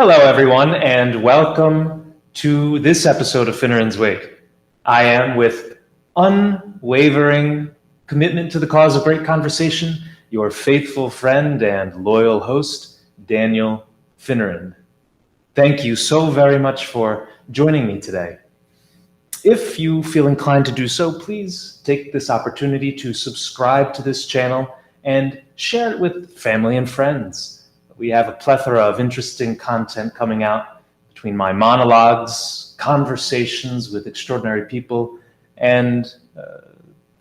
Hello, everyone, and welcome to this episode of Finneran's Wake. I am, with unwavering commitment to the cause of great conversation, your faithful friend and loyal host, Daniel Finneran. Thank you so very much for joining me today. If you feel inclined to do so, please take this opportunity to subscribe to this channel and share it with family and friends. We have a plethora of interesting content coming out between my monologues, conversations with extraordinary people, and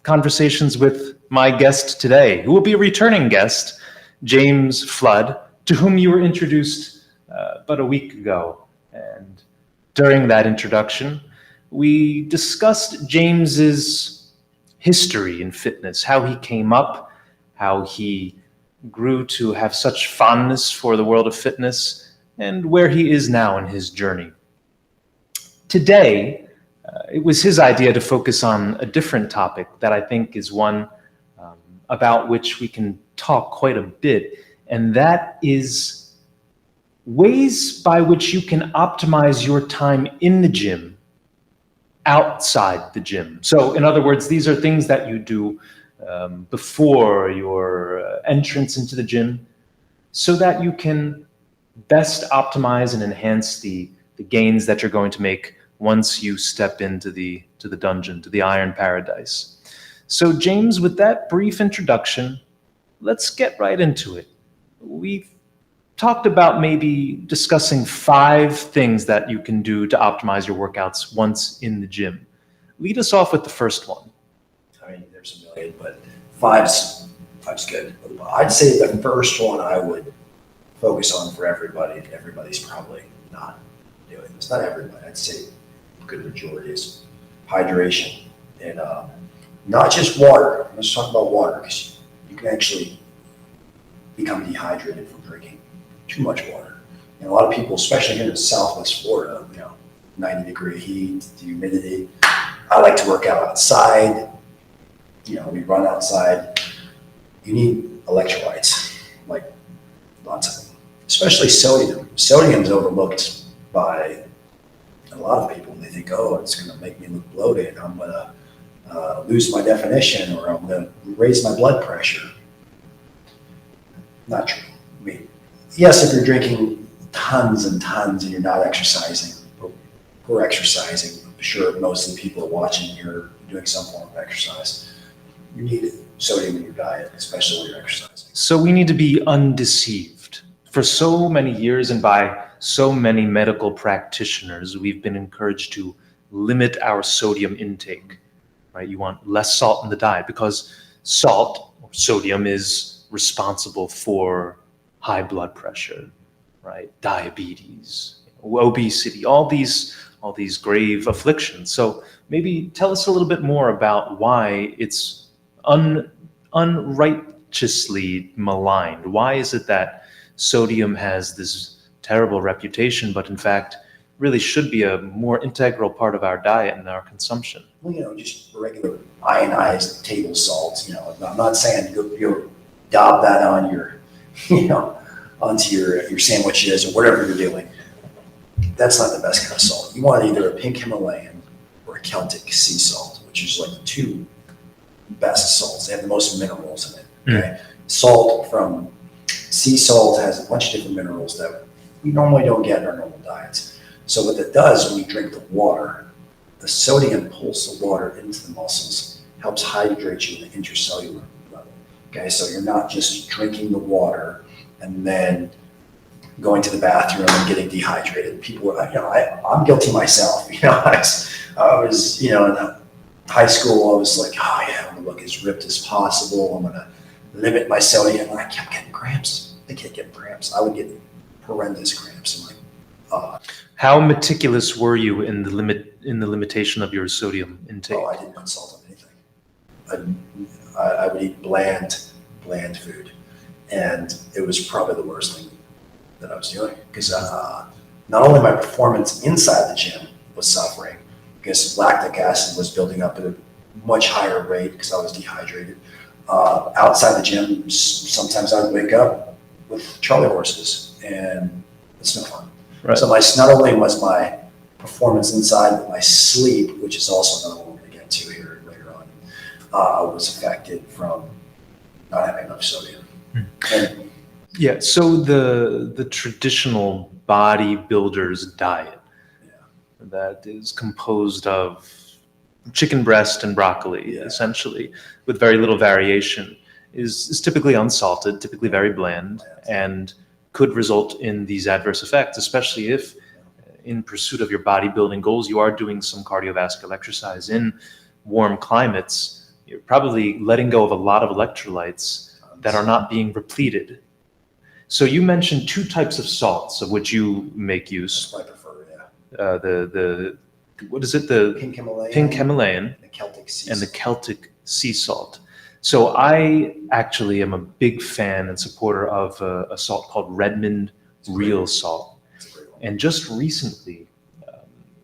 conversations with my guest today, who will be a returning guest, James Flood, to whom you were introduced but a week ago. And during that introduction, we discussed James's history in fitness, how he came up, how he grew to have such fondness for the world of fitness, and where he is now in his journey. Today, it was his idea to focus on a different topic that I think is one about which we can talk quite a bit, and that is ways by which you can optimize your time in the gym outside the gym. So, in other words, these are things that you do before your entrance into the gym, so that you can best optimize and enhance the gains that you're going to make once you step into the dungeon, to the Iron Paradise. So James, with that brief introduction, let's get right into it. We've talked about maybe discussing 5 things that you can do to optimize your workouts once in the gym. Lead us off with the first one. I mean, there's a million, but five's good. I'd say the first one I would focus on for everybody. Everybody's probably not doing this. Not everybody. I'd say a good majority is hydration, and not just water. Let's talk about water, because you can actually become dehydrated from drinking too much water. And a lot of people, especially here in Southwest Florida, 90-degree heat, the humidity. I like to work out outside. We run outside. You need electrolytes, like lots of them, especially sodium. Sodium is overlooked by a lot of people. They think, oh, it's going to make me look bloated. I'm going to lose my definition, or I'm going to raise my blood pressure. Not true. I mean, yes, if you're drinking tons and tons and you're not exercising, but we're exercising. I'm sure most of the people watching here are doing some form of exercise. You need sodium in your diet, especially when you're exercising. So we need to be undeceived. For so many years and by so many medical practitioners, we've been encouraged to limit our sodium intake, right? You want less salt in the diet because salt, or sodium, is responsible for high blood pressure, right? Diabetes, obesity, all these grave afflictions. So maybe tell us a little bit more about why it's unrighteously maligned. Why is it that sodium has this terrible reputation, but in fact really should be a more integral part of our diet and our consumption? Well, just regular ionized table salt. I'm not saying you daub that on your, onto your sandwiches or whatever you're doing. That's not the best kind of salt. You want either a pink Himalayan or a Celtic sea salt, which is like the 2 best salts. They have the most minerals in it. Okay? Salt from sea salt has a bunch of different minerals that we normally don't get in our normal diets. So what that does when you drink the water, the sodium pulls the water into the muscles, helps hydrate you in the intracellular level. Okay, so you're not just drinking the water and then going to the bathroom and getting dehydrated. People, I'm guilty myself. I was, in high school, I was like, oh yeah, I'm gonna look as ripped as possible. I'm gonna limit my sodium. And I kept getting cramps. I kept getting cramps. I would get horrendous cramps. I'm like, How meticulous were you in the limitation of your sodium intake? I didn't put salt on anything. I would eat bland food, and it was probably the worst thing that I was doing, because not only my performance inside the gym was suffering, because lactic acid was building up at a much higher rate because I was dehydrated. Outside the gym, sometimes I would wake up with Charlie horses, and it's no fun. Right. So not only was my performance inside, but my sleep, which is also another one we're going to get to here later on, was affected from not having enough sodium. And Yeah, so the traditional bodybuilder's diet that is composed of chicken breast and broccoli, essentially, with very little variation, is typically unsalted, typically very bland, and could result in these adverse effects, especially if, in pursuit of your bodybuilding goals, you are doing some cardiovascular exercise in warm climates. You're probably letting go of a lot of electrolytes that are not being repleted. So you mentioned two types of salts of which you make use. that's what I prefer, The what is it? The Pink Himalayan, Himalayan the Celtic sea and the salt. Celtic sea salt. So I actually am a big fan and supporter of a salt called Redmond Real Salt. It's a great one. And just recently,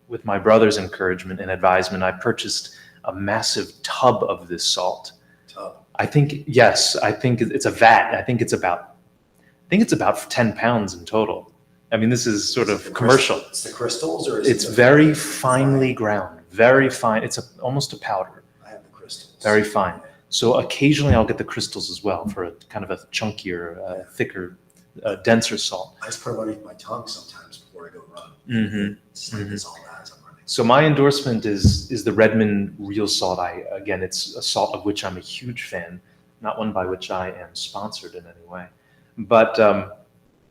with my brother's encouragement and advisement, I purchased a massive tub of this salt. Tub. I think it's a vat. I think it's about 10 pounds in total. I mean, this is sort of commercial. It's the crystals, or is It's it very finely ground, very fine. It's almost a powder, I have the crystals. very fine. So occasionally I'll get the crystals as well for a kind of a chunkier, thicker, denser salt. I just put it underneath my tongue sometimes before I go run. Mm-hmm. It's like it's all that as I'm running. So my endorsement is the Redmond Real Salt. Again, it's a salt of which I'm a huge fan, not one by which I am sponsored in any way, but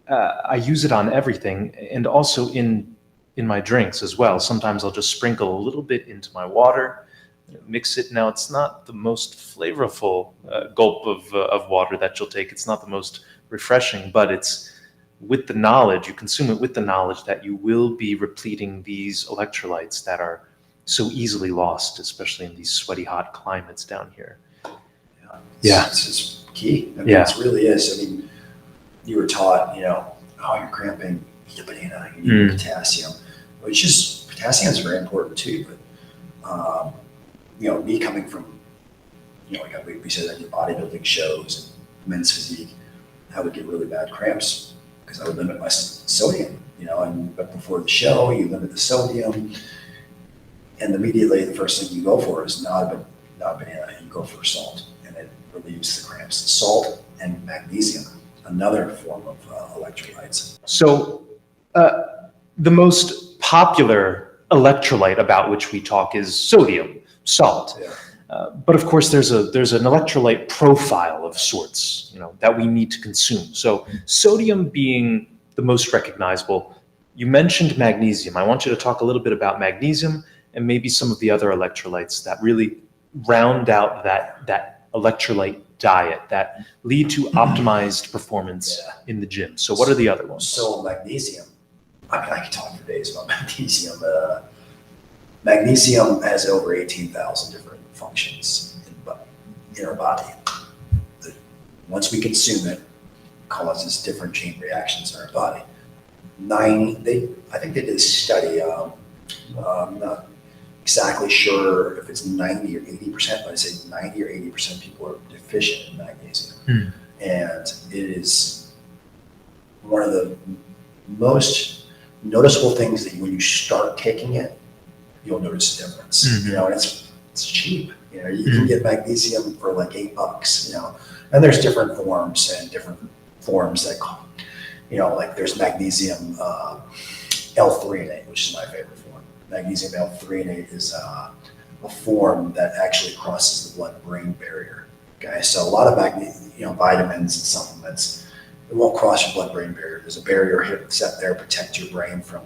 I use it on everything, and also in my drinks as well. Sometimes I'll just sprinkle a little bit into my water, mix it. Now, it's not the most flavorful gulp of water that you'll take. It's not the most refreshing, but it's with the knowledge, you consume it with the knowledge that you will be repleting these electrolytes that are so easily lost, especially in these sweaty, hot climates down here. It's key. I mean, it really is. I mean, you were taught, you're cramping, eat a banana, you need potassium, which is, potassium is very important too, but, me coming from, like we said, I did bodybuilding shows and men's physique, I would get really bad cramps because I would limit my sodium, but before the show, you limit the sodium, and immediately the first thing you go for is not a banana, you go for salt, and it relieves the cramps. Salt and magnesium, another form of electrolytes. So the most popular electrolyte about which we talk is sodium, salt. Yeah. But of course, there's an electrolyte profile of sorts, that we need to consume. So sodium being the most recognizable. You mentioned magnesium. I want you to talk a little bit about magnesium and maybe some of the other electrolytes that really round out that electrolyte diet that lead to optimized performance in the gym. So what are the other ones? So magnesium, I could talk for days about magnesium. Magnesium has over 18,000 different functions in our body. Once we consume it, causes different chain reactions in our body. I think they did a study, I'm not exactly sure if it's 90 or 80%, but I say 90 or 80% people are deficient in magnesium. And it is one of the most noticeable things that when you start taking it, you'll notice a difference. And it's cheap. You can get magnesium for like $8, and there's different forms that, like there's magnesium L-threonate, which is my favorite form. Magnesium L-threonate is a form that actually crosses the blood-brain barrier. Okay, so a lot of vitamins and supplements, it won't cross your blood-brain barrier. There's a barrier set there to protect your brain from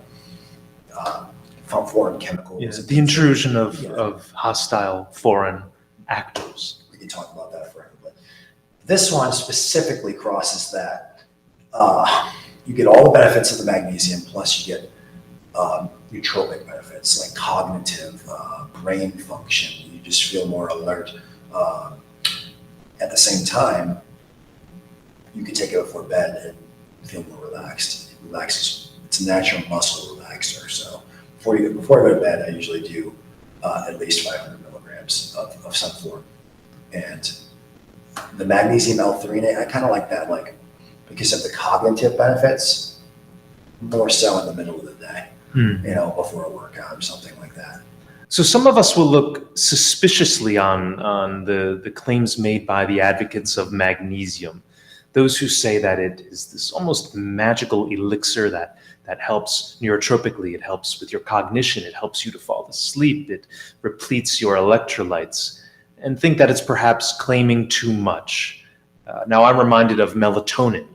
foreign chemicals. Yeah, the intrusion of hostile foreign actors. We can talk about that forever, but this one specifically crosses that. You get all the benefits of the magnesium, plus you get nootropic benefits like cognitive, brain function. You just feel more alert. At the same time, you can take it before bed and feel more relaxed. It relaxes. It's a natural muscle relaxer. So before I go to bed, I usually do at least 500 milligrams of some form. And the magnesium L-threonate, I kind of like that, because of the cognitive benefits. more so in the middle of the day, Hmm. before a workout or something like that. So some of us will look suspiciously on the claims made by the advocates of magnesium, those who say that it is this almost magical elixir that helps neurotropically, it helps with your cognition, it helps you to fall asleep, it repletes your electrolytes, and think that it's perhaps claiming too much. Now I'm reminded of melatonin.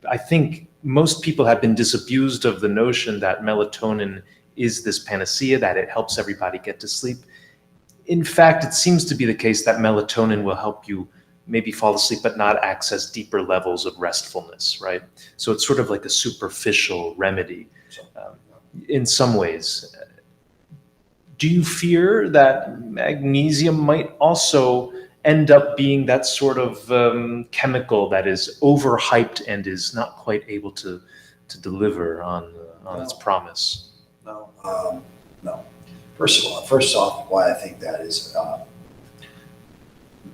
I think most people have been disabused of the notion that melatonin is this panacea, that it helps everybody get to sleep. In fact, it seems to be the case that melatonin will help you maybe fall asleep, but not access deeper levels of restfulness, right? So it's sort of like a superficial remedy in some ways. Do you fear that magnesium might also end up being that sort of chemical that is overhyped and is not quite able to deliver on its promise? No, no. First off, why I think that is,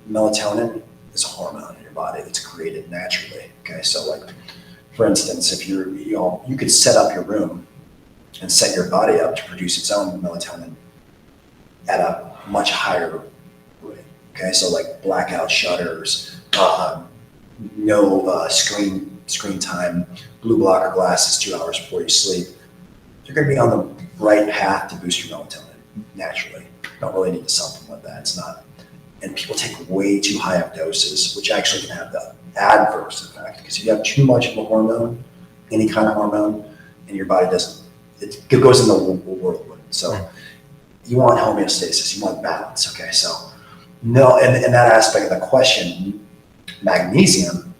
melatonin is a hormone in your body that's created naturally. Okay, so like, for instance, if you could set up your room and set your body up to produce its own melatonin at a much higher rate. Okay, so like blackout shutters, no screen time, blue blocker glasses 2 hours before you sleep. You're going to be on the right path to boost your melatonin naturally. You don't really need to supplement that. It's not. And people take way too high of doses, which actually can have the adverse effect. Because if you have too much of a hormone, any kind of hormone, and your body doesn't, it goes in the whirlwind. So you want homeostasis, you want balance. Okay, so no, and in that aspect of the question, magnesium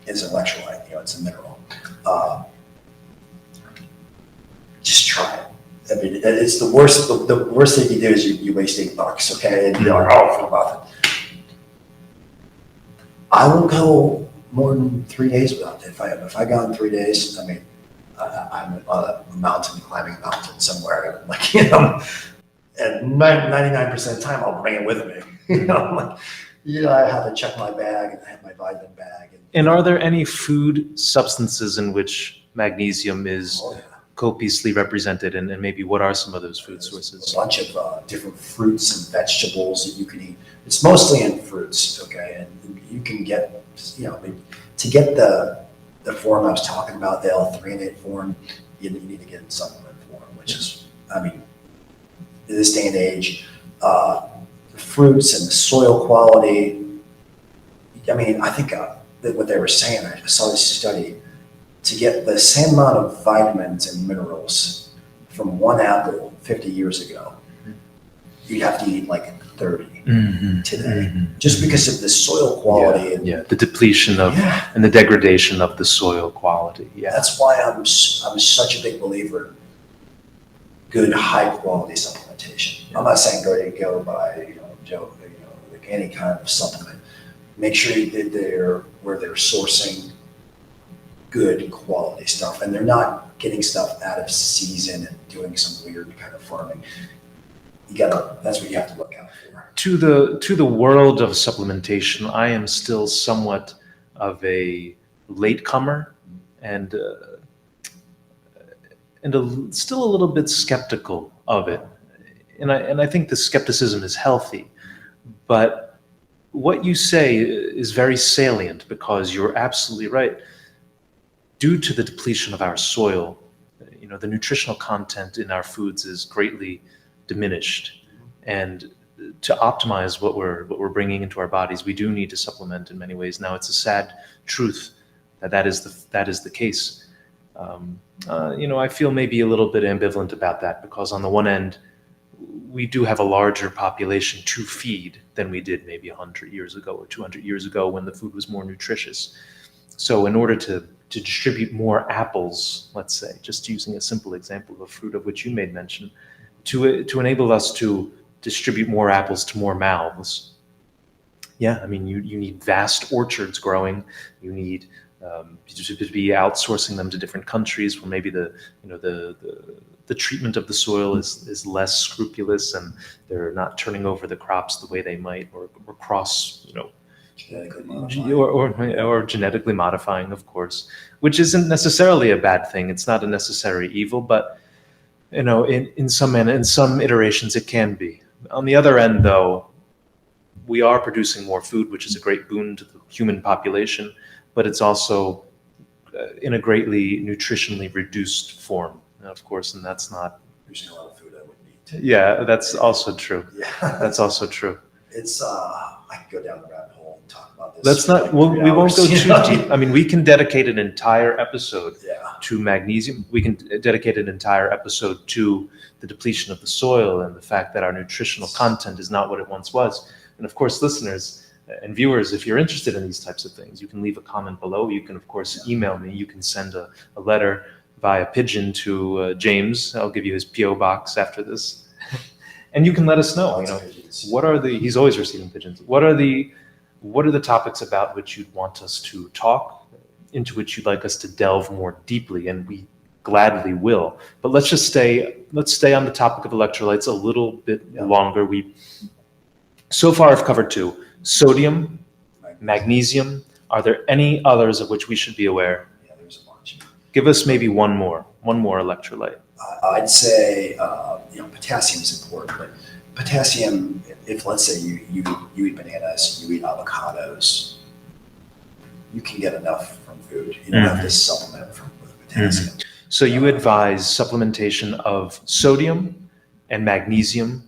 is an electrolyte. It's a mineral. Just try it. I mean, it's the worst. The worst thing you do is you waste $8, okay? And you're like, oh, for nothing. I won't go more than 3 days without it. If I gone 3 days, I mean, I'm on a mountain, climbing a mountain somewhere, like, and 99% of the time I'll bring it with me. I have to check my bag and I have my vitamin bag. And are there any food substances in which magnesium is copiously represented, and maybe what are some of those food sources? A bunch of different fruits and vegetables that you can eat. It's mostly in fruits, okay? And you can get, to get the form I was talking about, the L-threonate form, you need to get in supplement form, which is, in this day and age, the fruits and the soil quality. I think that what they were saying, I saw this study, to get the same amount of vitamins and minerals from one apple 50 years ago, you'd have to eat like 30 today, just because of the soil quality. The depletion of and the degradation of the soil quality. That's why I'm such a big believer in good, high quality supplementation. I'm not saying go buy like any kind of supplement. Make sure they're where they're sourcing good quality stuff, and they're not getting stuff out of season and doing some weird kind of farming. That's what you have to look out for. To the world of supplementation, I am still somewhat of a latecomer and still a little bit skeptical of it. And I think the skepticism is healthy, but what you say is very salient, because you're absolutely right. Due to the depletion of our soil, the nutritional content in our foods is greatly diminished. And to optimize what we're bringing into our bodies, we do need to supplement in many ways. Now, it's a sad truth that is the case. I feel maybe a little bit ambivalent about that, because on the one end, we do have a larger population to feed than we did maybe 100 years ago or 200 years ago, when the food was more nutritious. So in order to distribute more apples, let's say, just using a simple example of a fruit of which you made mention, to enable us to distribute more apples to more mouths, you need vast orchards growing. You need to be outsourcing them to different countries where maybe the treatment of the soil is less scrupulous, and they're not turning over the crops the way they might, or cross Genetically modified. or genetically modifying, of course, which isn't necessarily a bad thing. It's not a necessary evil, but in some iterations it can be. On the other end, though, we are producing more food, which is a great boon to the human population, but it's also in a greatly nutritionally reduced form, of course, and that's not. There's a lot of food I wouldn't eat. Yeah, that's also true. Yeah. That's also true. It's I could go down the rabbit hole and talk about this. Let's not. We won't go too deep. I mean, we can dedicate an entire episode to magnesium. We can dedicate an entire episode to the depletion of the soil and the fact that our nutritional content is not what it once was. And of course, listeners and viewers, if you're interested in these types of things, you can leave a comment below. You can, of course, email me. You can send a letter via pigeon to James. I'll give you his P.O. box after this. And you can let us know, what are he's always receiving pigeons. What are the topics about which you'd want us to talk, into which you'd like us to delve more deeply, and we gladly will. But let's stay on the topic of electrolytes a little bit longer. We so far have covered 2: sodium, magnesium. Are there any others of which we should be aware? Yeah, there's a bunch. Give us maybe one more electrolyte. I'd say potassium is important, but potassium, if let's say you eat bananas, you eat avocados, you can get enough from food. You don't have to supplement with potassium. So you advise supplementation of sodium and magnesium,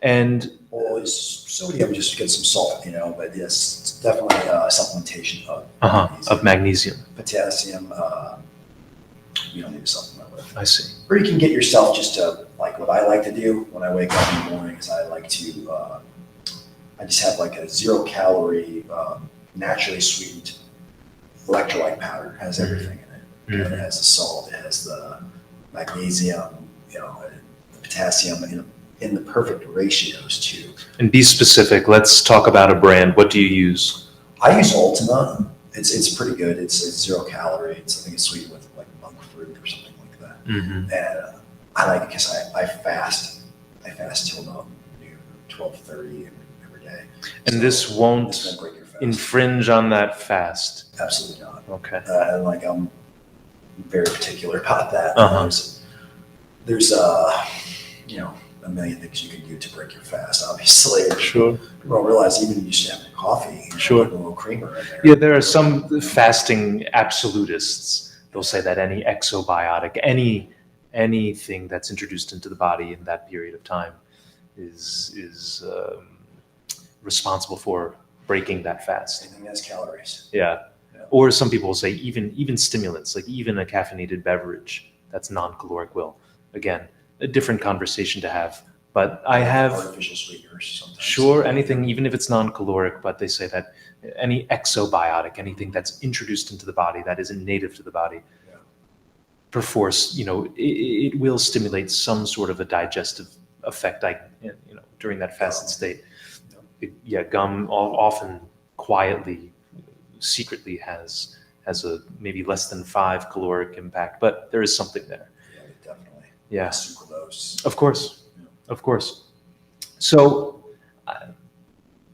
and well, sodium just to get some salt, but yes, it's definitely supplementation of magnesium. Potassium, you don't need to supplement with. I see. Or you can get yourself just to, like what I like to do when I wake up in the morning is I like to, I just have like a 0-calorie, naturally sweetened electrolyte powder. It has everything in it. It has the salt, it has the magnesium, the potassium in the perfect ratios too. And be specific. Let's talk about a brand. What do you use? I use Ultima. It's pretty good. It's 0 calorie. I think it's sweetened with like monk fruit or something like that. And I like it because I fast. I fast till noon, 12:30 every day. And so this won't infringe on that fast. Absolutely not. Okay. And I'm very particular about that. There's a million things you can do to break your fast, obviously. Sure. People don't realize even you should have coffee, sure. Like a little creamer in there. Yeah, there are some fasting absolutists. They'll say that any exobiotic, anything that's introduced into the body in that period of time is responsible for breaking that fast. Anything has calories. Yeah. Or some people will say even stimulants, like even a caffeinated beverage that's non-caloric will. Again, a different conversation to have. But I have artificial sweeteners sometimes. Sure, anything, even if it's non-caloric, but they say that any exobiotic, anything that's introduced into the body that isn't native to the body, perforce, it will stimulate some sort of a digestive effect, during that fasted state. Gum often quietly, secretly has a maybe less than 5 caloric impact, but there is something there. Definitely. Yeah. Sucralose. Of course. So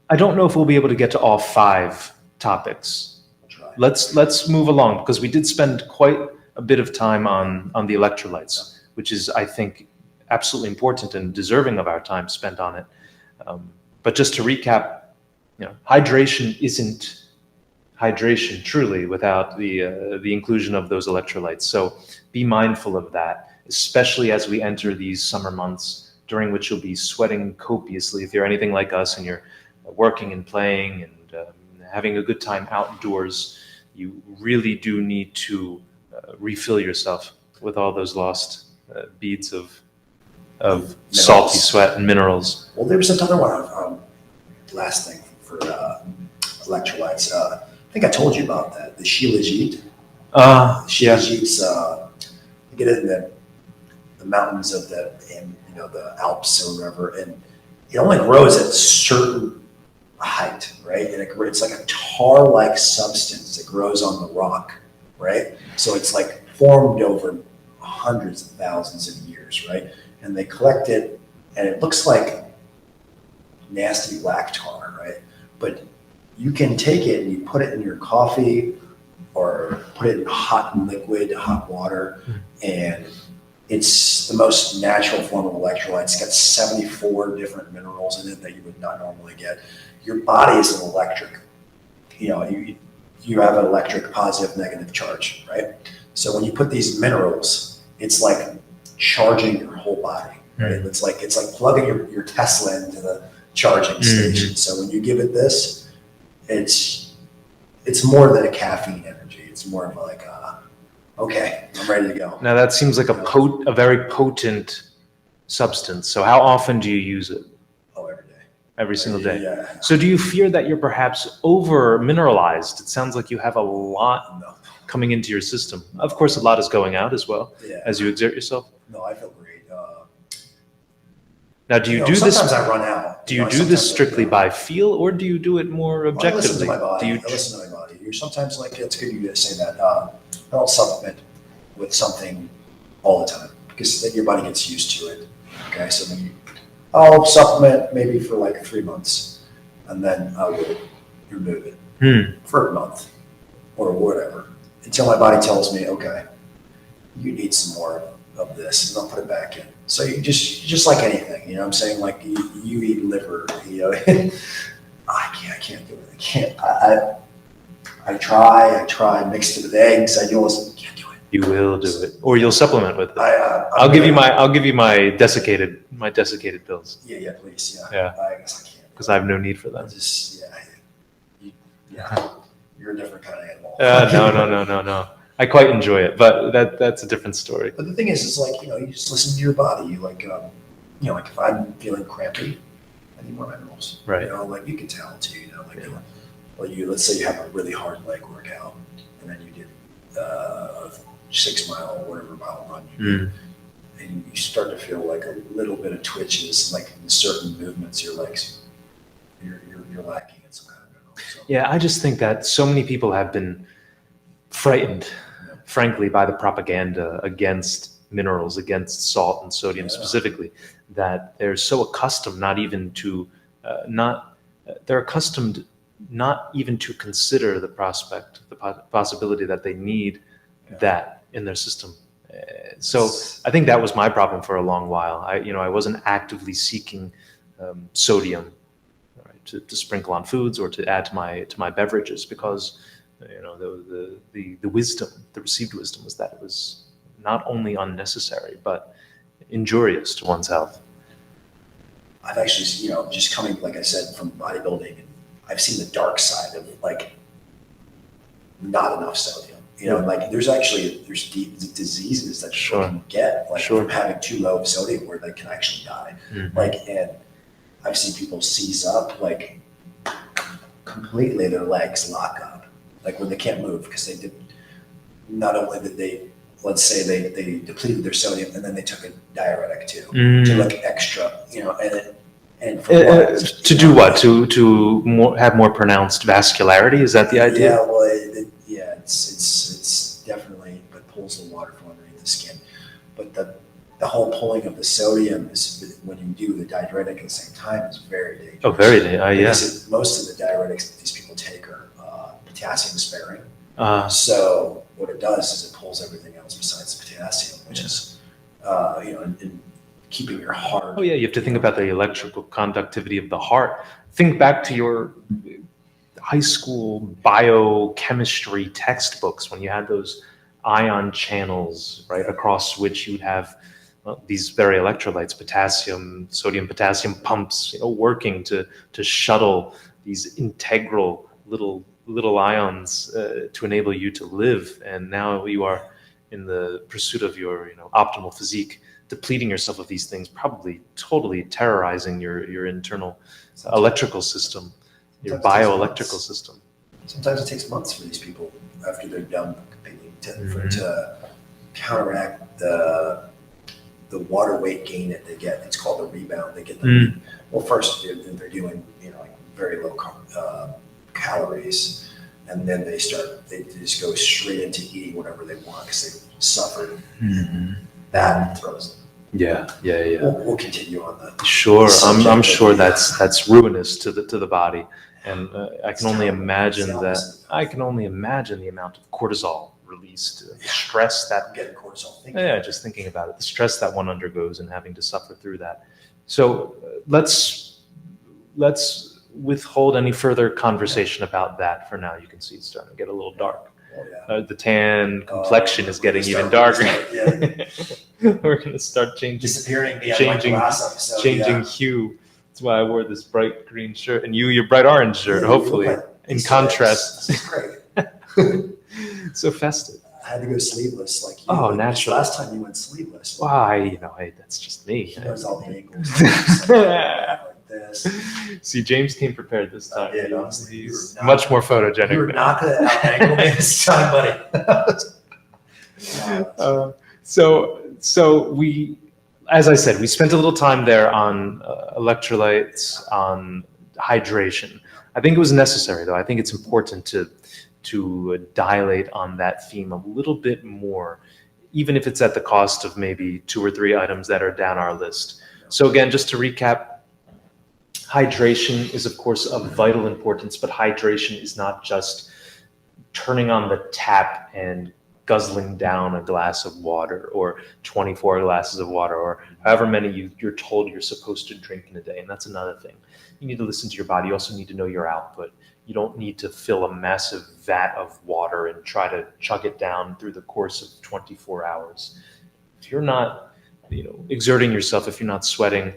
I don't know if we'll be able to get to all 5 topics. We'll try. Let's move along, because we did spend quite a bit of time on the electrolytes, which is, I think, absolutely important and deserving of our time spent on it. But just to recap, hydration isn't hydration truly without the inclusion of those electrolytes. So be mindful of that, especially as we enter these summer months, during which you'll be sweating copiously. If you're anything like us and you're working and playing and having a good time outdoors, you really do need to refill yourself with all those lost beads of salty sweat and minerals. Well, there was another one. Last thing for electrolytes. I think I told you about that. The shilajit. Shilajit's get it in the mountains of the Alps or wherever, and it only grows at a certain height, right? And it's like a tar-like substance that grows on the rock, right? So it's like formed over hundreds of thousands of years, right? And they collect it, and it looks like nasty black tar, right? But you can take it and you put it in your coffee or put it in hot liquid, hot water, and it's the most natural form of electrolytes. It's got 74 different minerals in it that you would not normally get. Your body is an electric. You have an electric positive, negative charge, right? So when you put these minerals, it's like charging your whole body. Right? It's like plugging your Tesla into the charging station. So when you give it this, it's more than a caffeine energy. It's more of like, okay, I'm ready to go. Now that seems like a very potent substance. So how often do you use it? Oh, every day. Every single day. Yeah. So do you fear that you're perhaps over mineralized? It sounds like you have a lot coming into your system. Of course, a lot is going out as well as you exert yourself. No, I feel great. Now, do you do this? Sometimes I run out. Do you do this strictly by feel, or do you do it more objectively? I listen to my body. I listen to my body. You're sometimes like, it's good you say that. I don't supplement with something all the time because then your body gets used to it. Okay, so then I'll supplement maybe for like 3 months, and then I will remove it for a month or whatever until my body tells me, okay, you need some more of this, and I'll put it back in. So you just like anything, you know what I'm saying? Like you eat liver, I can't do it. I can't. I try, mixed it with eggs. I can't do it. You will do it, or you'll supplement with it. I'll give you my desiccated pills. Yeah, please, yeah. I guess I can't. Because I have no need for them. You're a different kind of animal. No. I quite enjoy it, but that's a different story. But the thing is, it's like, you just listen to your body. You like if I'm feeling crampy, I need more minerals. Right. Like you can tell too. Let's say you have a really hard leg workout, and then you did a 6 mile or whatever mile run, and you start to feel like a little bit of twitches, like in certain movements, your legs, you're lacking in some kind of mineral. So. Yeah, I just think that so many people have been frightened, frankly, by the propaganda against minerals, against salt and sodium specifically, that they're so accustomed not even to consider the possibility that they need that in their system. So I think that was my problem for a long while. I wasn't actively seeking sodium to sprinkle on foods or to add to my beverages because the wisdom, the received wisdom, was that it was not only unnecessary but injurious to one's health. I've actually, just coming, like I said, from bodybuilding, and I've seen the dark side of like not enough sodium. Like there's deep diseases that people can get from having too low of sodium where they can actually die. And I've seen people seize up like completely, their legs lock up, like when they can't move because they did. Not only did they, let's say they depleted their sodium and then they took a diuretic too to look extra, and for what? To do what? To have more pronounced vascularity? Is that the idea? Yeah, well, it's definitely, but pulls the water from underneath the skin. But the whole pulling of the sodium is when you do the diuretic at the same time is very dangerous. Oh, very dangerous. Most of the diuretics that these people take are potassium sparing. So what it does is it pulls everything else besides the potassium, which is, in keeping your heart. Oh yeah, you have to think about the electrical conductivity of the heart. Think back to your high school biochemistry textbooks when you had those ion channels, right, across which you would have these very electrolytes, potassium, sodium, potassium pumps, working to shuttle these integral little ions to enable you to live. And now you are in the pursuit of your optimal physique, depleting yourself of these things, probably totally terrorizing your internal electrical system, your bioelectrical system. Sometimes it takes months for these people after they're done competing to counteract the water weight gain that they get. It's called the rebound. They get well, first they're doing like very low calories, and then they just go straight into eating whatever they want because they've suffered. That throws them. Yeah. We'll continue on that. Sure, I'm sure that's ruinous to the body. And I It's can only terrible. imagine It's the that. opposite. I can only imagine the amount of cortisol released, the stress that. I'm getting cortisol thinking. Yeah, just thinking about it, the stress that one undergoes and having to suffer through that. So let's withhold any further conversation about that for now. You can see it's starting to get a little dark. Oh, yeah. The tan complexion is getting even darker. We're going to start Disappearing beyond changing- my last episode. changing hue. That's why I wore this bright green shirt, and you your bright orange shirt. Yeah, hopefully, you look like in Easter contrast. eggs. This is great. So festive. I had to go sleeveless like you. Oh, Like, naturally. Last time you went sleeveless. Why, hey, that's just me. He knows all the angles. Like this. See, James came prepared this time. Yeah, honestly, He's you were not- much more photogenic. You were now. not going to out-angle me this time, buddy. So we, as I said, we spent a little time there on electrolytes, on hydration. I think it was necessary, though. I think it's important to dilate on that theme a little bit more, even if it's at the cost of maybe 2 or 3 items that are down our list. So again, just to recap, hydration is, of course, of vital importance, but hydration is not just turning on the tap and guzzling down a glass of water or 24 glasses of water or however many you're told you're supposed to drink in a day. And that's another thing. You need to listen to your body. You also need to know your output. You don't need to fill a massive vat of water and try to chug it down through the course of 24 hours. If you're not, exerting yourself, if you're not sweating,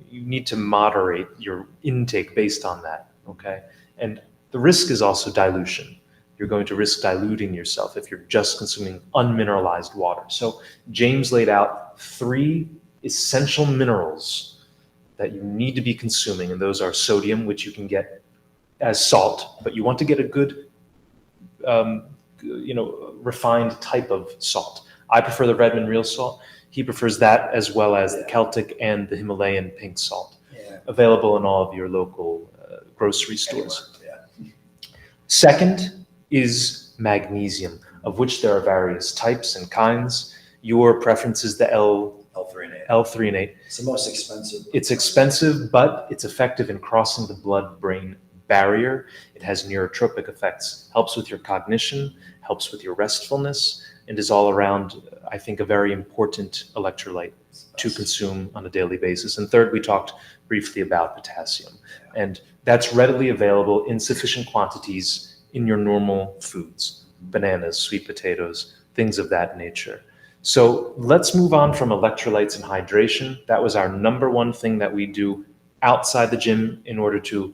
you need to moderate your intake based on that, okay? And the risk is also dilution. You're going to risk diluting yourself if you're just consuming unmineralized water. So James laid out 3 essential minerals that you need to be consuming, and those are sodium, which you can get as salt, but you want to get a good, refined type of salt. I prefer the Redmond real salt. He prefers that as well as the Celtic and the Himalayan pink salt, available in all of your local grocery stores. Yeah. Second is magnesium, of which there are various types and kinds. Your preference is the L3 L3 and 8. It's the most expensive. It's expensive, but it's effective in crossing the blood-brain barrier. It has neurotropic effects, helps with your cognition, helps with your restfulness, and is all around, I think, a very important electrolyte to consume on a daily basis. And third, we talked briefly about potassium. And that's readily available in sufficient quantities in your normal foods, bananas, sweet potatoes, things of that nature. So let's move on from electrolytes and hydration. That was our number one thing that we do outside the gym in order to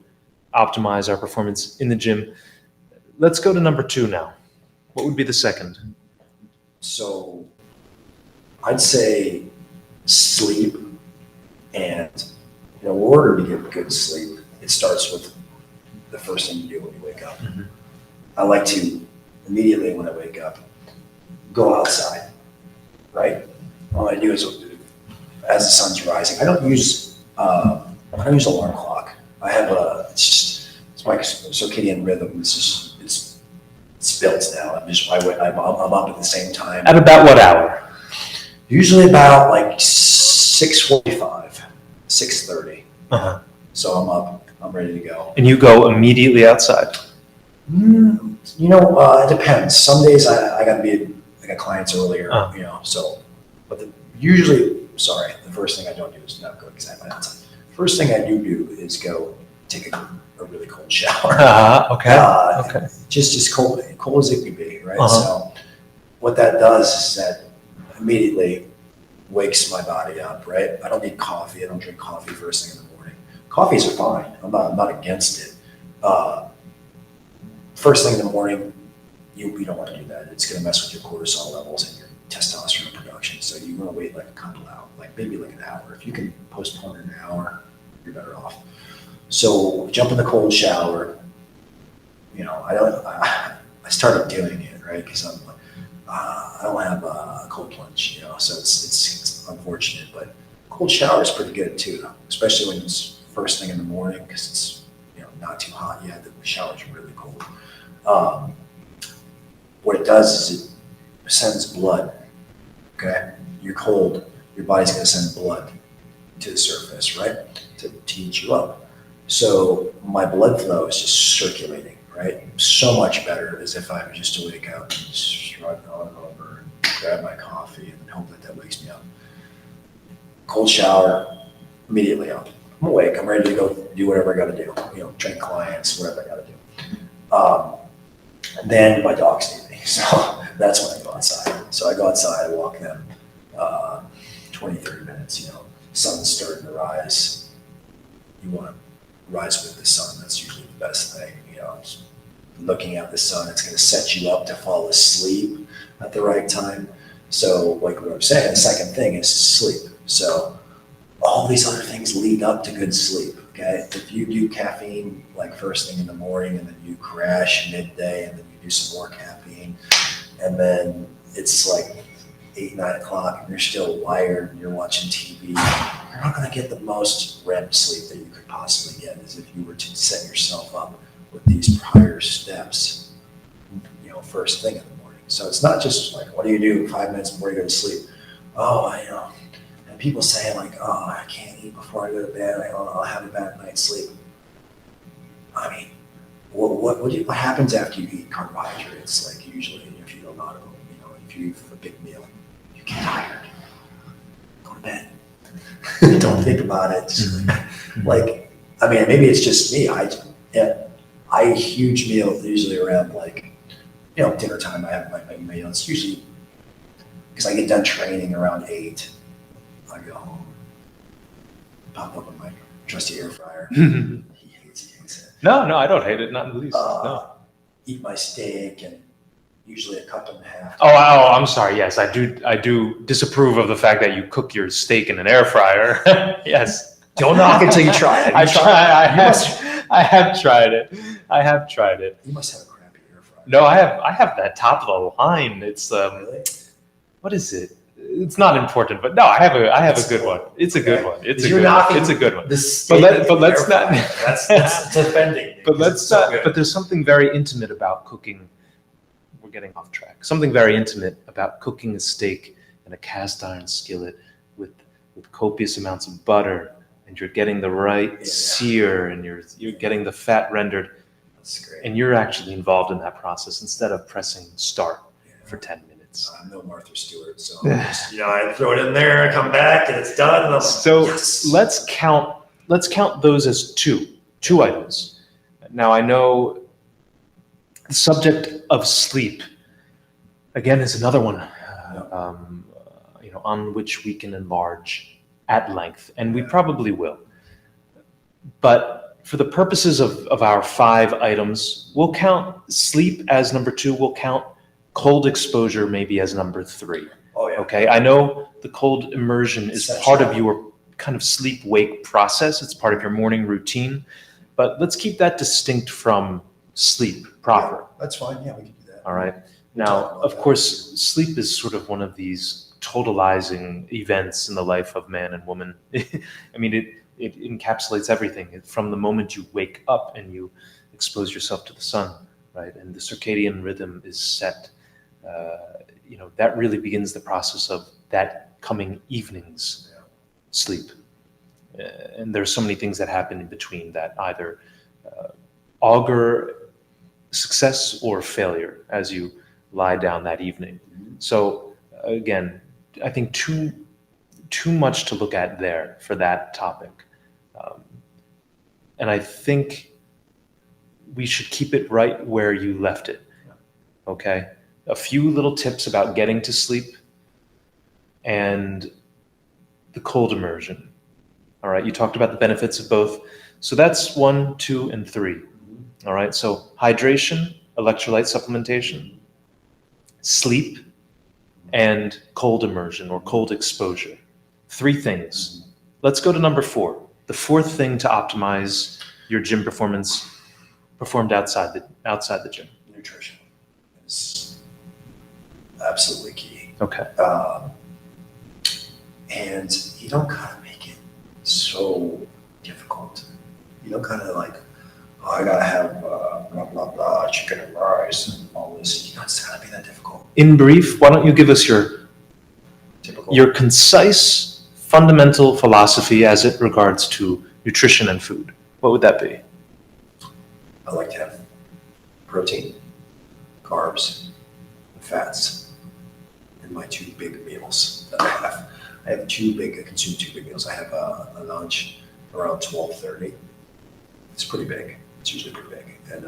optimize our performance in the gym. Let's go to number 2 now. What would be the second? So I'd say sleep, and in order to get good sleep, it starts with the first thing you do when you wake up. Mhm. I like to immediately when I wake up, go outside, right? All I do is as the sun's rising, I don't use alarm clock. I have it's my circadian rhythm. It's built now. I'm up at the same time. At about what hour? Usually about like 6:45, 6:30. Uh-huh. So I'm up. I'm ready to go. And you go immediately outside? It depends. Some days I got clients earlier, so, but the first thing I don't do is not go exactly outside. First thing I do is go take a really cold shower. Okay. Okay. Just cold as it can be, right? Uh-huh. So what that does is that immediately wakes my body up, right? I don't need coffee. I don't drink coffee first thing in the morning. Coffees are fine. I'm not against it. First thing in the morning, you don't want to do that. It's going to mess with your cortisol levels and your testosterone production. So you want to wait like a couple hours, maybe an hour. If you can postpone an hour, you're better off. So jump in the cold shower. I started doing it, right? Because I don't have a cold plunge, so it's unfortunate, but cold shower is pretty good too, especially when it's first thing in the morning because it's not too hot yet. The shower's really cold. What it does is it sends blood. Okay, you're cold. Your body's going to send blood to the surface, right, to heat you up. So my blood flow is just circulating, right? So much better as if I was just to wake up and just shrug on over and grab my coffee and hope that wakes me up. Cold shower, immediately up. I'm awake. I'm ready to go do whatever I got to do. Train clients, whatever I got to do. Then my dogs need me, so that's when I go outside. So I go outside, I walk them 20, 30 minutes. Sun's starting to rise. You want to rise with the sun. That's usually the best thing. Looking at the sun, it's going to set you up to fall asleep at the right time. So, like what I'm saying, the second thing is sleep. So, all these other things lead up to good sleep. Okay, if you do caffeine like first thing in the morning, and then you crash midday, and then you do some more caffeine, and then it's like 8, 9 o'clock, and you're still wired, and you're watching TV, you're not going to get the most REM sleep that you could possibly get as if you were to set yourself up with these prior steps, first thing in the morning. So it's not just like, what do you do 5 minutes before you go to sleep? And people say like, I can't eat before I go to bed. I'll have a bad night's sleep. I mean, what happens after you eat carbohydrates? Like usually, if you don't know, if you eat a big meal, you get tired. Go to bed. Don't think about it. Just maybe it's just me. I eat huge meals usually around dinner time. I have my meal. It's usually because I get done training around 8. I go home, pop up in my trusty air fryer. He hates it. No, I don't hate it, not in the least. No. Eat my steak and usually a cup and a half. Oh, I'm sorry. Yes, I do disapprove of the fact that you cook your steak in an air fryer. Yes. Don't knock it until you try it. I have tried it. You must have a crappy air fryer. No, I have that top of the line. It's Really? What is it? It's not important, but no, I have a good one. It's a good one. It's a good one. But let's not. That's offending. But let's not. But there's something very intimate about cooking. We're getting off track. Something very intimate about cooking a steak in a cast iron skillet with copious amounts of butter, and you're getting the right sear, and you're getting the fat rendered. That's great. And you're actually involved in that process instead of pressing start for 10 minutes. I'm no Martha Stewart, so I throw it in there, I come back, and it's done. And so let's count those as two items. Now I know the subject of sleep again is another one, on which we can enlarge at length, and we probably will. But for the purposes of our 5 items, we'll count sleep as number 2. We'll count cold exposure maybe as number 3. Oh, yeah. Okay, I know the cold immersion is part of your kind of sleep-wake process. It's part of your morning routine, but let's keep that distinct from sleep proper. Yeah, that's fine. Yeah, we can do that. All right. Now, of course, sleep is sort of one of these totalizing events in the life of man and woman. I mean, it encapsulates everything from the moment you wake up and you expose yourself to the sun, right? And the circadian rhythm is set. That really begins the process of that coming evening's sleep. And there's so many things that happen in between that either augur success or failure as you lie down that evening. So again, I think too much to look at there for that topic. And I think we should keep it right where you left it. Okay? A few little tips about getting to sleep and the cold immersion. All right, you talked about the benefits of both. So that's 1, 2, and 3. All right, so hydration, electrolyte supplementation, sleep, and cold immersion or cold exposure. 3 things. Let's go to number 4. The 4th thing to optimize your gym performance performed outside the gym. Nutrition is absolutely key. Okay. And you don't gotta make it so difficult. You don't gotta I gotta have blah blah blah chicken and rice and all this. You don't have to be that difficult. In brief, why don't you give us your concise fundamental philosophy as it regards to nutrition and food? What would that be? I like to have protein, carbs, and fats in my two big meals that I have. I consume two big meals. I have a lunch around 12:30. It's pretty big. It's usually pretty big. And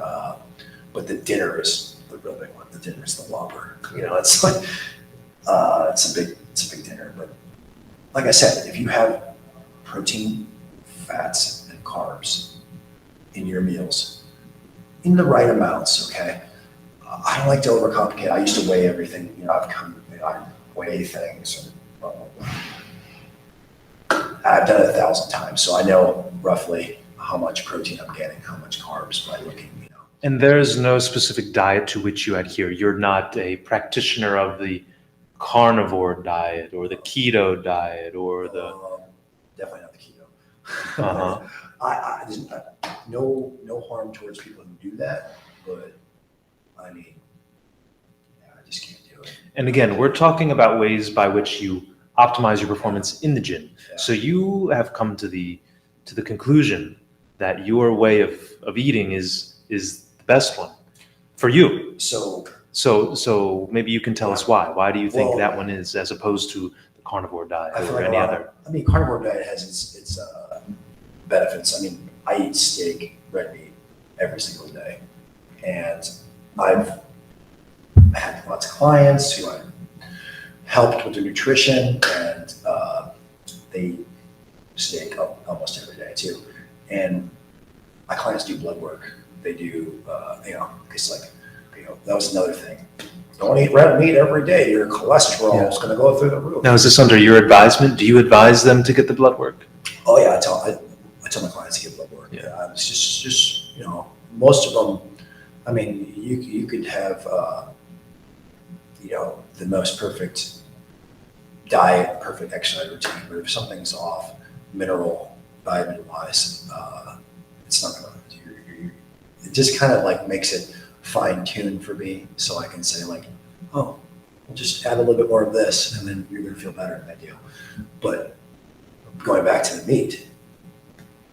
but the dinner is the real big one. The dinner is the whopper. It's like it's a big dinner. But like I said, if you have protein, fats, and carbs in your meals, in the right amounts, okay? I don't like to overcomplicate. I used to weigh everything. I weigh things. And blah, blah, blah. I've done it 1,000 times, so I know roughly how much protein I'm getting, how much carbs by looking. And there's no specific diet to which you adhere. You're not a practitioner of the carnivore diet or the keto diet or the. Definitely not the keto. Uh-huh. No harm towards people who do that, but I mean, I just can't do it. And again, we're talking about ways by which you optimize your performance in the gym. Yeah. So you have come to the conclusion that your way of eating is the best one for you. So maybe you can tell us why. Why do you think that one is, as opposed to the carnivore diet or any other? Carnivore diet has its benefits. I mean, I eat steak, red meat every single day, and I've had lots of clients who I've helped with their nutrition, and they eat steak almost every day too. And my clients do blood work. They do, because that was another thing. Don't eat red meat every day. Your cholesterol is going to go through the roof. Now, is this under your advisement? Do you advise them to get the blood work? Oh yeah, I tell my clients to get blood work. Yeah. It's just most of them. I mean, you could have the most perfect diet, perfect exercise routine, but if something's off, vitamin wise, it's not going to. It just kind of like makes it fine-tuned for me, so I can say like, oh, we'll just add a little bit more of this, and then you're going to feel better in that deal. But going back to the meat,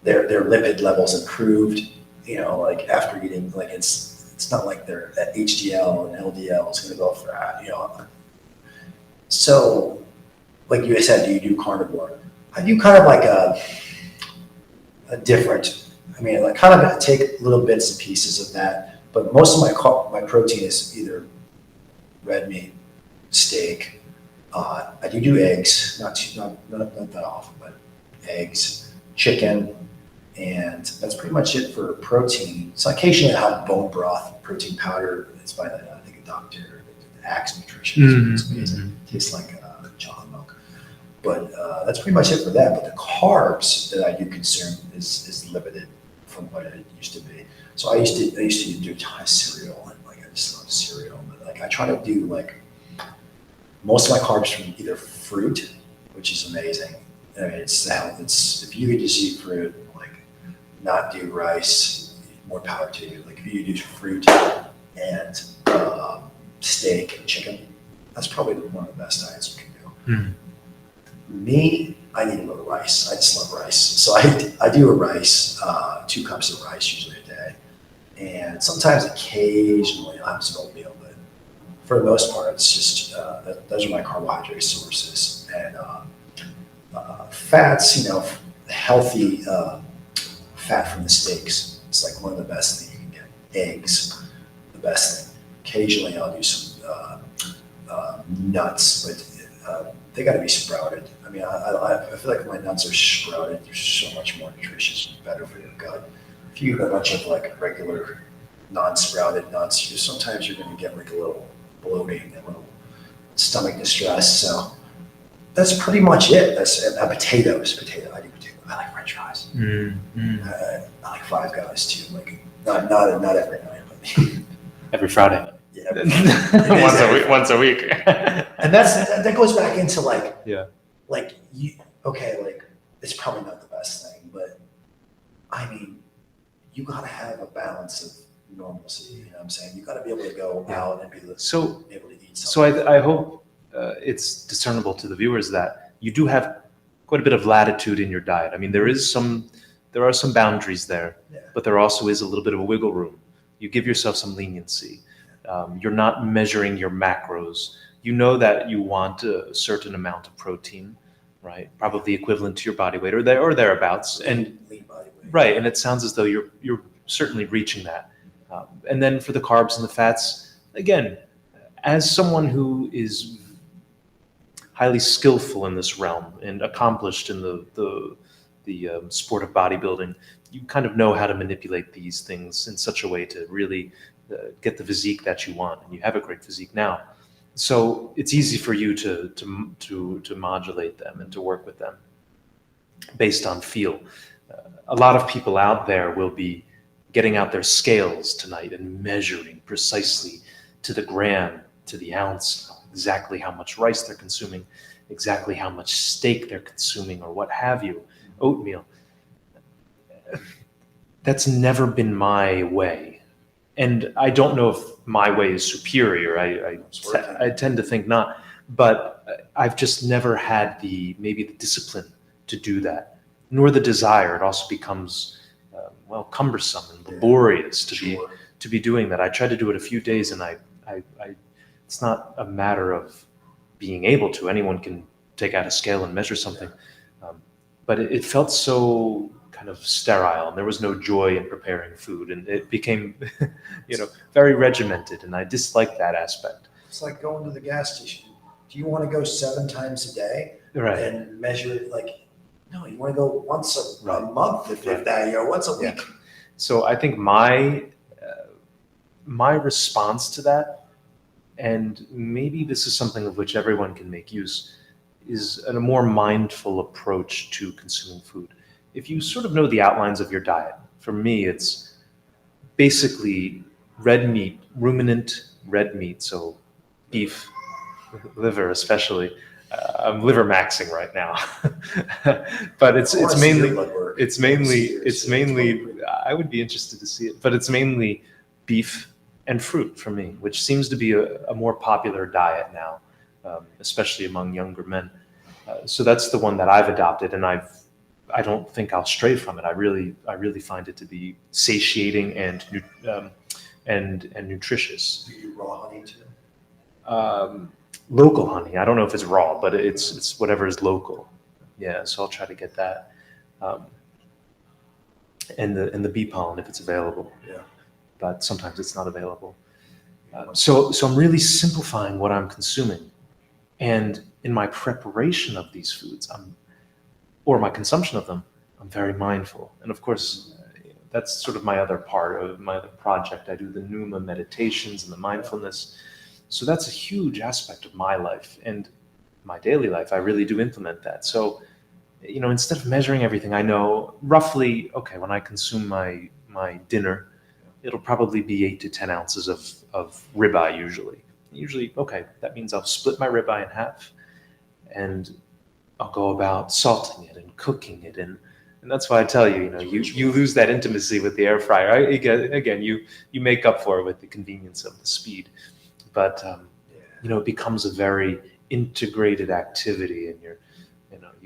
their lipid levels improved. Like after eating, like it's not like their HDL and LDL is going to go for that. So, like you said, do you do carnivore? I do kind of like a different. I mean, like kind of take little bits and pieces of that, but most of my protein is either red meat, steak. I do eggs, not that often, but eggs, chicken, and that's pretty much it for protein. So occasionally I have bone broth, protein powder. It's by I think a doctor, Axe Nutrition. It's amazing. It tastes like chocolate milk. But that's pretty much it for that. But the carbs that I do consume is limited from what it used to be. So I used to do a ton of cereal, and like I just love cereal. But like I try to do like most of my carbs from either fruit, which is amazing. I mean, it's if you could just eat fruit, like not do rice, more power to you. Like if you do fruit and steak and chicken, that's probably one of the best diets you can do. Mm. Me, I need a little rice. I just love rice. So I do a rice, 2 cups of rice usually a day. And sometimes occasionally I'll have some oatmeal, but for the most part, it's just, those are my carbohydrate sources. And fats, healthy fat from the steaks. It's like one of the best things you can get. Eggs, the best thing. Occasionally I'll do some nuts, but they got to be sprouted. I mean, I feel like my nuts are sprouted. They're so much more nutritious and better for your gut. If you eat a bunch of like regular non-sprouted nuts, sometimes you're going to get like a little bloating, a little stomach distress. So that's pretty much it. That's potatoes. I do potato. I like French fries. I like Five Guys too. Like not every night, but Every Friday. Yeah. once a week. And that goes back into like, Yeah. like it's probably not the best thing, but I mean, you got to have a balance of normalcy. You know what I'm saying? You got to be able to go out and be able to eat something. So I hope it's discernible to the viewers that you do have quite a bit of latitude in your diet. I mean, there is some there are some boundaries there, Yeah. but there also is a little bit of a wiggle room. You give yourself some leniency. You're not measuring your macros. You know that you want a certain amount of protein, right? Probably equivalent to your body weight or thereabouts. And Lean body weight. right, and it sounds as though you're certainly reaching that. And then for the carbs and the fats, again, as someone who is highly skillful in this realm and accomplished in the sport of bodybuilding, you kind of know how to manipulate these things in such a way to really get the physique that you want, and you have a great physique now. So it's easy for you to modulate them and to work with them based on feel. A lot of people out there will be getting out their scales tonight and measuring precisely to the gram, to the ounce, exactly how much rice they're consuming, exactly how much steak they're consuming, or what have you, oatmeal. That's never been my way. And I don't know if my way is superior. I tend to think not. But I've just never had maybe the discipline to do that, nor the desire. It also becomes cumbersome and laborious to be doing that. I tried to do it a few days, and I it's not a matter of being able to. Anyone can take out a scale and measure something, but it felt so kind of sterile, and there was no joy in preparing food, and it became, very regimented, and I disliked that aspect. It's like going to the gas station. Do you want to go 7 times a day and measure it? No, you want to go once a month, if that, once a week. Yeah. So I think my response to that, and maybe this is something of which everyone can make use, is a more mindful approach to consuming food. If you sort of know the outlines of your diet, for me, it's basically red meat, ruminant red meat, so beef, liver especially. I'm liver maxing right now, but it's mainly. I would be interested to see it, but it's mainly beef and fruit for me, which seems to be a more popular diet now, especially among younger men. So that's the one that I've adopted, and I don't think I'll stray from it. I really find it to be satiating and nutritious. Do you eat raw honey too? Local honey. I don't know if it's raw, but it's whatever is local. Yeah, so I'll try to get that, and the bee pollen if it's available. Yeah. But sometimes it's not available. So I'm really simplifying what I'm consuming, and in my preparation of these foods, or my consumption of them, I'm very mindful. And of course, that's sort of my other part of my other project. I do the Pneuma meditations and the mindfulness. So that's a huge aspect of my life and my daily life. I really do implement that. So, instead of measuring everything, I know roughly, okay, when I consume my dinner, it'll probably be 8 to 10 ounces of ribeye usually. Okay, that means I'll split my ribeye in half, and I'll go about salting it and cooking it, and that's why I tell you, you lose that intimacy with the air fryer. Again, you make up for it with the convenience of the speed, but it becomes a very integrated activity, and you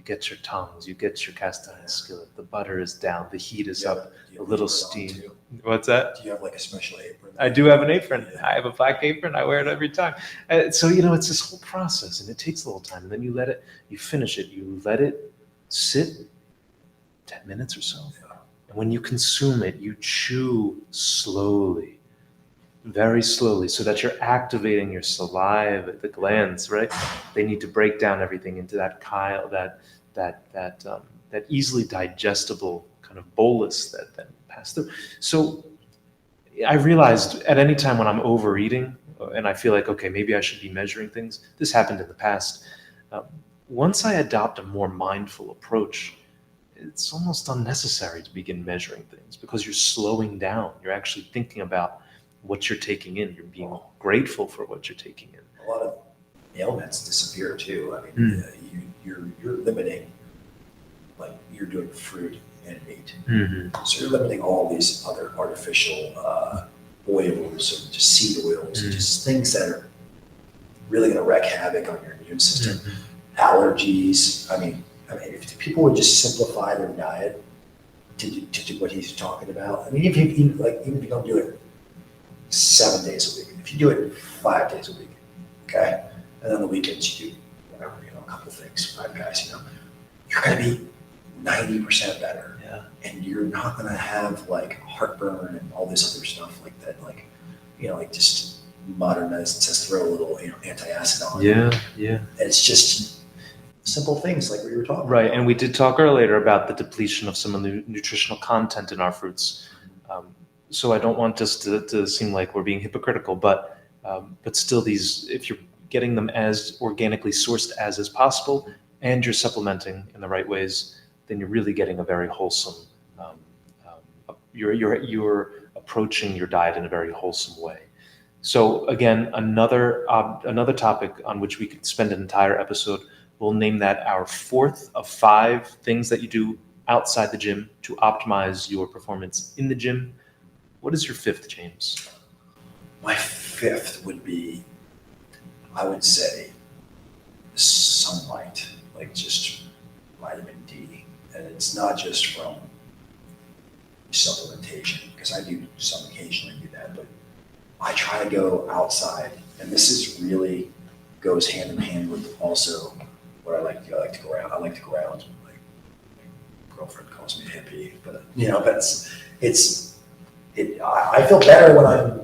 get your tongs, you get your cast iron skillet, the butter is down, the heat is up, a little steam. What's that? Do you have a special apron? I do have an apron. Yeah. I have a black apron. I wear it every time. So, it's this whole process, and it takes a little time. And then you finish it, you let it sit 10 minutes or so. Yeah. And when you consume it, you chew slowly, very slowly, so that you're activating your saliva, the glands, right? They need to break down everything into that chyle, that easily digestible kind of bolus that then pass through. So I realized at any time when I'm overeating and I feel like, okay, maybe I should be measuring things. This happened in the past. Once I adopt a more mindful approach, it's almost unnecessary to begin measuring things because you're slowing down. You're actually thinking about what you're taking in. You're being grateful for what you're taking in. A lot of ailments disappear too. I mean, you're limiting, like you're doing fruit and meat. Mm-hmm. So you're limiting all these other artificial oils and just seed oils and just things that are really going to wreak havoc on your immune system. Allergies. I mean, if people would just simplify their diet, to do what he's talking about. I mean, even if you don't do it 7 days a week, if you do it 5 days a week, okay, and then the weekends you do whatever, a couple things, 5 guys, you're going to be 90% better. Yeah. And you're not going to have like heartburn and all this other stuff like that, like just modern medicine says throw a little antacid on. Yeah. It's just simple things like we were talking Right, about. and we did talk earlier about the depletion of some of the nutritional content in our fruits. So I don't want this to seem like we're being hypocritical, but still, if you're getting them as organically sourced as is possible, and you're supplementing in the right ways, then you're really getting a very wholesome. You're approaching your diet in a very wholesome way. So again, another topic on which we could spend an entire episode. We'll name that our 4th of 5 things that you do outside the gym to optimize your performance in the gym. What is your 5th, James? My 5th would be, I would say, sunlight, like just vitamin D. And it's not just from supplementation, because I do some occasionally do that, but I try to go outside. And this is really goes hand in hand with also what I like to do. I like to go out. I like to go out. My girlfriend calls me a hippie, but I feel better when I'm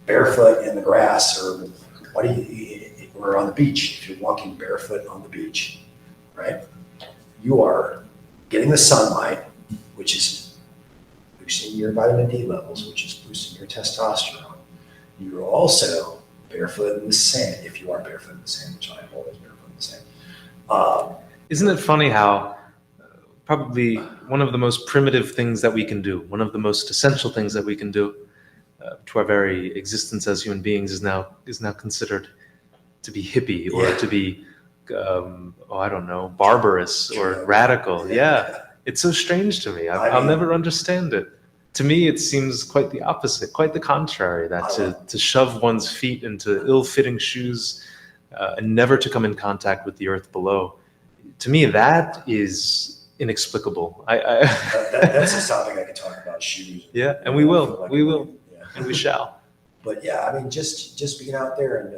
barefoot in the grass, or or on the beach. If you're walking barefoot on the beach, right? You are getting the sunlight, which is boosting your vitamin D levels, which is boosting your testosterone. You're also barefoot in the sand, if you are barefoot in the sand, which I am always barefoot in the sand. Isn't it funny how probably one of the most primitive things that we can do, one of the most essential things that we can do to our very existence as human beings is now considered to be hippie or to be, I don't know, barbarous or radical. Yeah. It's so strange to me. I'll never understand it. To me, it seems quite the opposite, quite the contrary, that to shove one's feet into ill-fitting shoes and never to come in contact with the earth below, to me, that is inexplicable. That's a topic I could talk about, shoes. Yeah, and we will. Yeah. And we shall. But yeah, I mean, just being out there and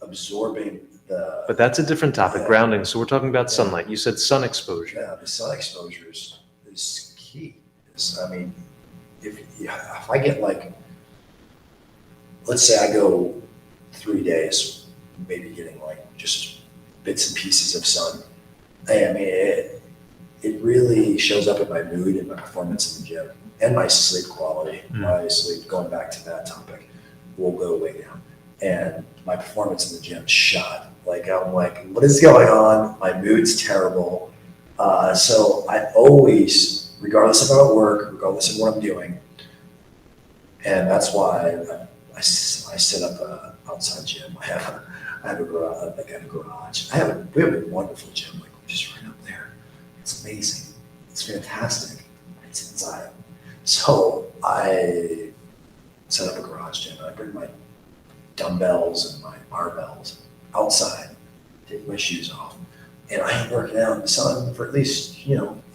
absorbing the... But that's a different topic, grounding. So we're talking about sunlight. You said sun exposure. Yeah, the sun exposure is key. I mean, if I get like, let's say I go 3 days, maybe getting like just bits and pieces of sun. I mean, it really shows up in my mood and my performance in the gym and my sleep quality. My sleep, going back to that topic, will go way down. And my performance in the gym shot. Like, I'm like, what is going on? My mood's terrible. So I always, regardless of how I work, regardless of what I'm doing, and that's why I set up an outside gym. I have a garage. We have a wonderful gym, like just right up there. It's amazing. It's fantastic. It's inside. So I set up a garage gym. I bring my dumbbells and my barbells outside, take my shoes off, and I ain't working out in the sun for at least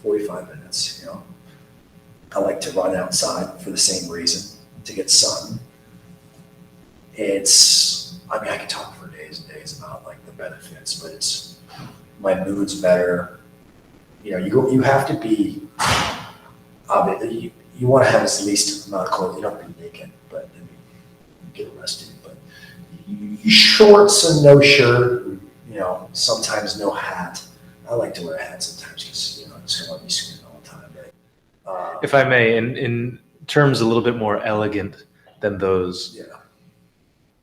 45 minutes. I like to run outside for the same reason, to get sun. I could talk for days and days about like the benefits, but my mood's better. You have to be, you want to have as least amount of clothes. You don't have to be naked, but you get arrested. But you shorts and no shirt, sometimes no hat. I like to wear a hat sometimes because I just don't want to be screaming all the time. But, if I may, in terms a little bit more elegant than those,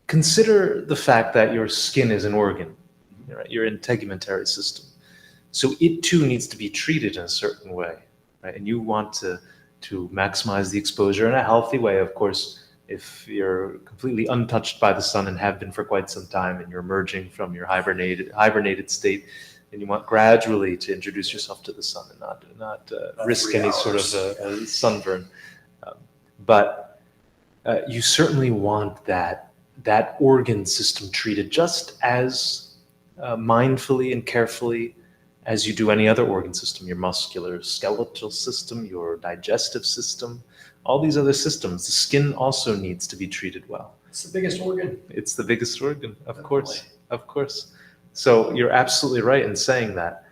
consider the fact that your skin is an organ, right? Your integumentary system. So it too needs to be treated in a certain way, right? And you want to maximize the exposure in a healthy way, of course. If you're completely untouched by the sun and have been for quite some time, and you're emerging from your hibernated state, then you want gradually to introduce yourself to the sun and not risk any sort of a sunburn. But you certainly want that organ system treated just as mindfully and carefully as you do any other organ system, your muscular skeletal system, your digestive system, all these other systems. The skin also needs to be treated well. It's the biggest organ. It's the biggest organ, of Definitely. course, of course. So you're absolutely right in saying that.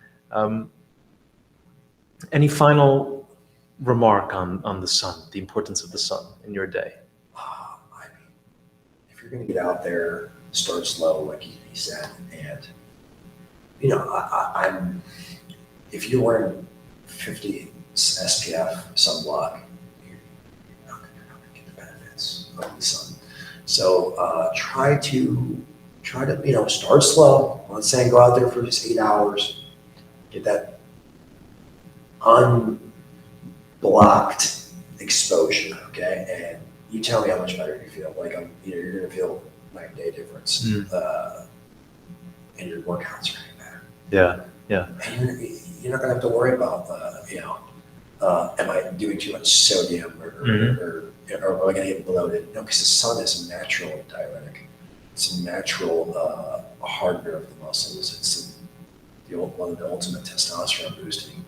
Any final remark on the sun, the importance of the sun in your day? I mean, if you're going to get out there, start slow, like he said, and I'm. If you're wearing 50 SPF sunblock, you're not going to get the benefits of the sun. So try to start slow. I'm not saying go out there for just 8 hours, get that unblocked exposure, okay? And you tell me how much better you feel. Like you're gonna feel night and day difference, and your workouts are gonna be better. Yeah. And you're not gonna have to worry about am I doing too much sodium or am I gonna get bloated? No, because the sun is a natural diuretic. It's a natural hardener of the muscles. It's one of the ultimate testosterone boosting.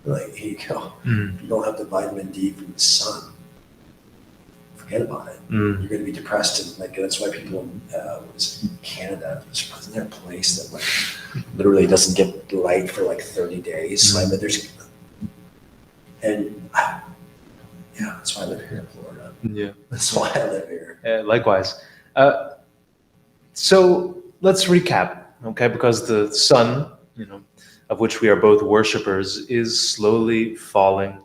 Like, here you go. If you don't have the vitamin D from the sun, forget about it. You're going to be depressed, and that's why people in Canada, isn't there a place that literally doesn't get light for 30 days? But that's why I live here in Florida. Yeah, that's why I live here. Likewise. So let's recap, okay? Because the sun, of which we are both worshipers, is slowly falling.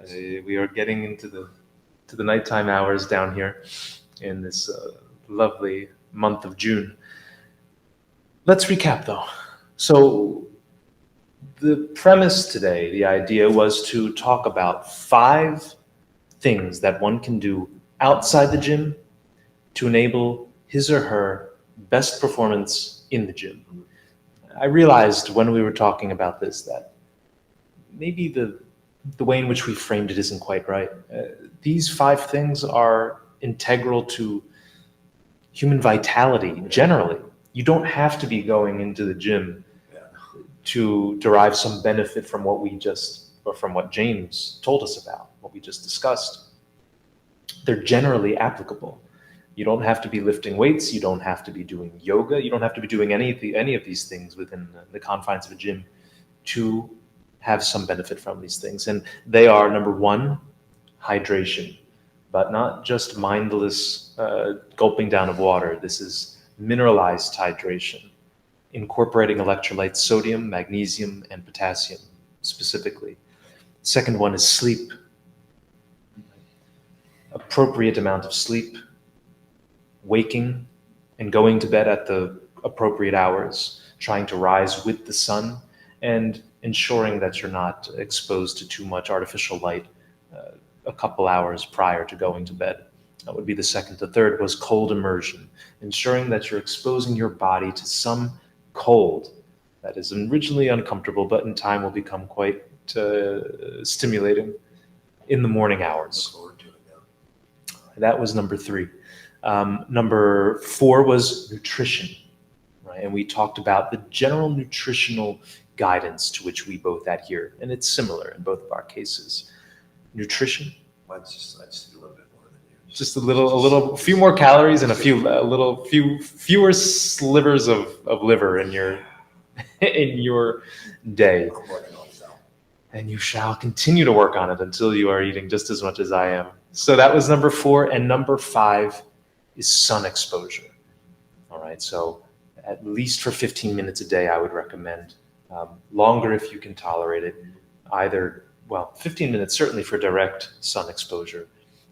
We are getting into the nighttime hours down here in this lovely month of June. Let's recap, though. So the premise today, the idea was to talk about 5 things that one can do outside the gym to enable his or her best performance in the gym. I realized when we were talking about this that maybe the way in which we framed it isn't quite right. These 5 things are integral to human vitality generally. You don't have to be going into the gym to derive some benefit from from what James told us about, what we just discussed. They're generally applicable. You don't have to be lifting weights. You don't have to be doing yoga. You don't have to be doing any of these things within the confines of a gym to have some benefit from these things. And they are, number 1, hydration, but not just mindless gulping down of water. This is mineralized hydration, incorporating electrolytes, sodium, magnesium, and potassium specifically. Second one is sleep. Appropriate amount of sleep, waking and going to bed at the appropriate hours, trying to rise with the sun, and ensuring that you're not exposed to too much artificial light a couple hours prior to going to bed. That would be the second. The third was cold immersion, ensuring that you're exposing your body to some cold that is originally uncomfortable, but in time will become quite stimulating in the morning hours. That was number 3. Number 4 was nutrition, right? And we talked about the general nutritional guidance to which we both adhere, and it's similar in both of our cases. Nutrition. I just a little bit more than you. Just a few more calories and fewer slivers of liver in your day. I'm working on it, though. And you shall continue to work on it until you are eating just as much as I am. So that was number 4, and number 5 is sun exposure. All right, so at least for 15 minutes a day, I would recommend. Longer if you can tolerate it. 15 minutes certainly for direct sun exposure.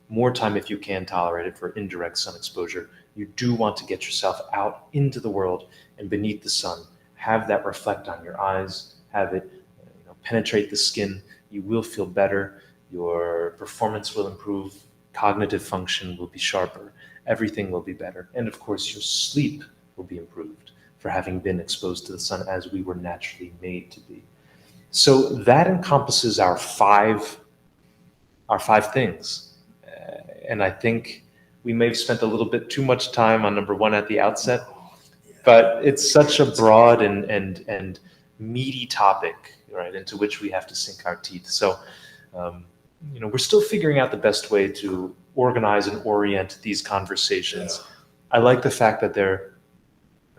More time if you can tolerate it for indirect sun exposure. You do want to get yourself out into the world and beneath the sun. Have that reflect on your eyes. Have it penetrate the skin. You will feel better. Your performance will improve. Cognitive function will be sharper. Everything will be better. And of course, your sleep will be improved for having been exposed to the sun as we were naturally made to be. So that encompasses our 5 things. And I think we may have spent a little bit too much time on number 1 at the outset, but it's such a broad and meaty topic, right, into which we have to sink our teeth. So, we're still figuring out the best way to organize and orient these conversations. I like the fact that they're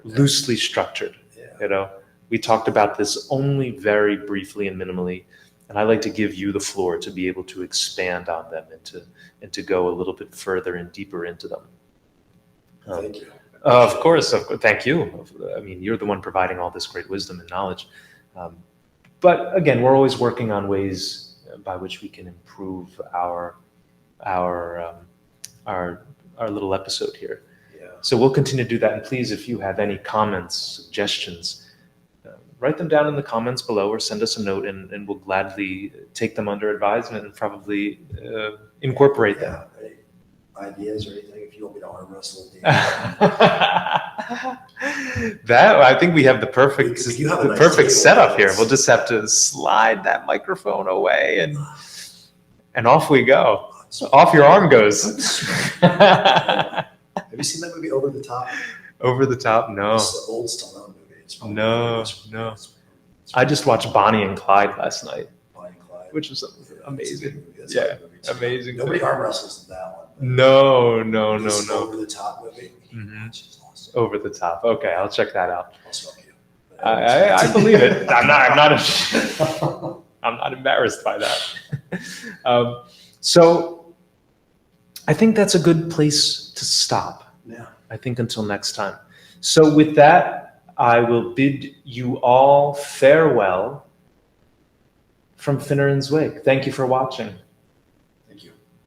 loosely structured. We talked about this only very briefly and minimally, and I like to give you the floor to be able to expand on them and to go a little bit further and deeper into them. Thank you. Of course, thank you. I mean, you're the one providing all this great wisdom and knowledge. But again, we're always working on ways by which we can improve our little episode here. So we'll continue to do that. And please, if you have any comments, suggestions, write them down in the comments below or send us a note, and we'll gladly take them under advisement and probably incorporate them. Ideas or anything, if you want me to arm wrestle. That, I think we have the perfect setup here. We'll just have to slide that microphone away and off we go. Off your arm goes. Have you seen that movie Over the Top? Over the Top? No. It's the old Stallone movie. No. I just watched Bonnie and Clyde last night. Bonnie and Clyde. Which was amazing. Amazing. Nobody arm wrestles in that one. No. Over the Top movie. Mm-hmm. Awesome. Over the Top. Okay, I'll check that out. I'll smoke you. I believe it. I'm not embarrassed by that. So I think that's a good place to stop. Yeah. I think until next time. So with that, I will bid you all farewell from Finneran's Wake. Thank you for watching.